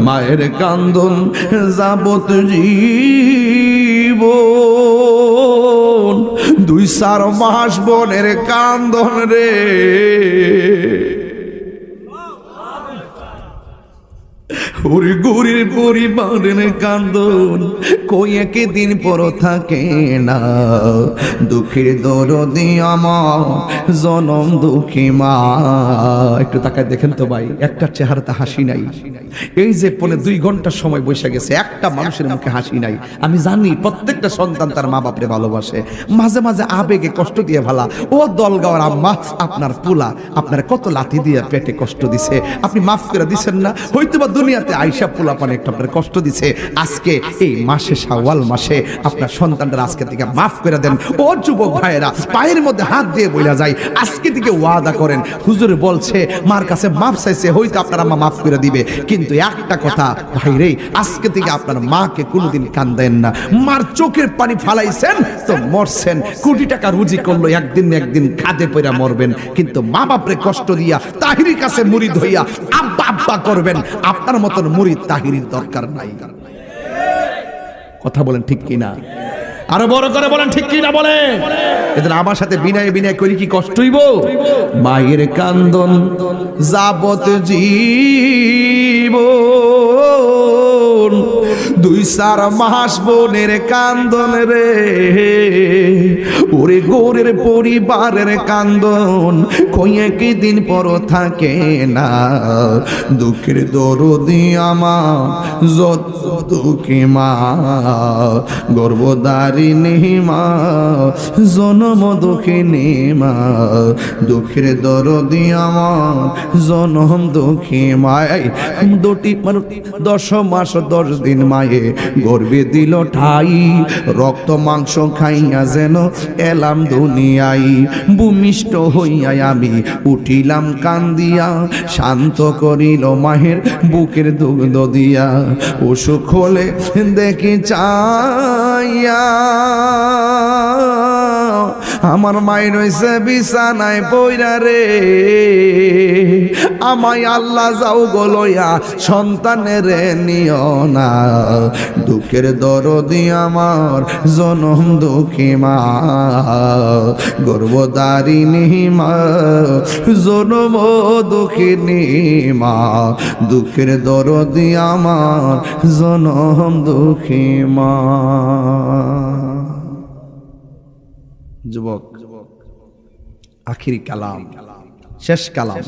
মায়ের কান্দন যাবত জীব, 2-4 মাস বোনের কান্দন রে। ওরে গরির পরিবারের কান্দন কই একদিন পর থাকে না। দুঃখের দরদি আমার জনম দুঃখী মা। একটু তাকায় দেখেন তো ভাই, একটা চেহারাতে হাসি নাই। এই যে 2 ঘন্টা সময় বসে গেছে, একটা মানুষের মুখে হাসি নাই। আমি জানি প্রত্যেকটা সন্তান তার মা বাপরে ভালোবাসে, মাঝে মাঝে আবেগে কষ্ট দিয়ে ফেলা। ও দলগাওয়ার আম্মা, আপনার পোলা আপনার কত লাথি দিয়ে পেটে কষ্ট দিছে, আপনি মাফ করে দিছেন না? হয়তোবা দুনিয়াতে আইসা পোলা পানে একটা আপনার কষ্ট দিছে, আজকে এই মাসে শাওয়াল মাসে আপনার সন্তানরা আজকে থেকে মাফ করে দেন। ও যুবক ভাইয়েরা, পায়ের মধ্যে হাত দিয়ে বইলা যায়, আজকে থেকে ওয়াদা করেন, হুজুর বলছে মার কাছে মাফ চাইছে, হয়তো আপনার আম্মা মাফ করে দিবে। কিন্তু একটা কথা ভাইরে, আজকে থেকে আপনার মাকে কোনোদিন কান্দেন না। মার চোখের পানি ফালাইছেন তো মরছেন, কোটি টাকা রুজি করলো, একদিন না একদিন খাদে পয়রা মরবেন। কিন্তু মা বাপরে কষ্ট দিয়া তাহিরির কাছে মুরিদ হইয়া আব্বা আব্বা করবেন, আপনার মতন মুরিদ তাহিরির দরকার নাই। কথা বলেন ঠিক কিনা? আরো বড় করে বলেন ঠিক কিনা বলেন। এদের আমার সাথে বিনয় বিনয় করি কি কষ্ট হইব? মায়ের কান্দন যাবত জীবন, 2-4 মাস বোনের কান্দন রে। ওরে গোরের পরিবারের কান্দন কই একদিন পর থাকে না। দুঃখের দরদি আমার যত দুঃখী মা, গর্ভধারিণী মা, জনম দুঃখিনী মা। দুঃখের দরদি আমার জনম দুঃখী মায়, 10 মাস 10 দিন মায়ে গর্ভে দিল ঠাই। রক্ত মাংস খাইয়া যেন এলাম দুনিয়ায়, ভূমিষ্ঠ হইয়া আমি উঠিলাম কান্দিয়া। শান্ত করিল মায়ের বুকের দুগ্ধ দিয়া, অসুখ হলে দেখি চাইয়া আমার মায়ের হইছে বিছানায় পইরা রে। আমায় আল্লাহ যাও গলয়া সন্তানের নিও না। দুঃখের দরদি আমার জনম দুঃখী মা, গর্ভধারিণী মা, জনম দুঃখিনী মা। দুঃখের দরদি আমার জনম দুঃখী মা। যুবক, আখিরি কালাম, শেষ কালাম,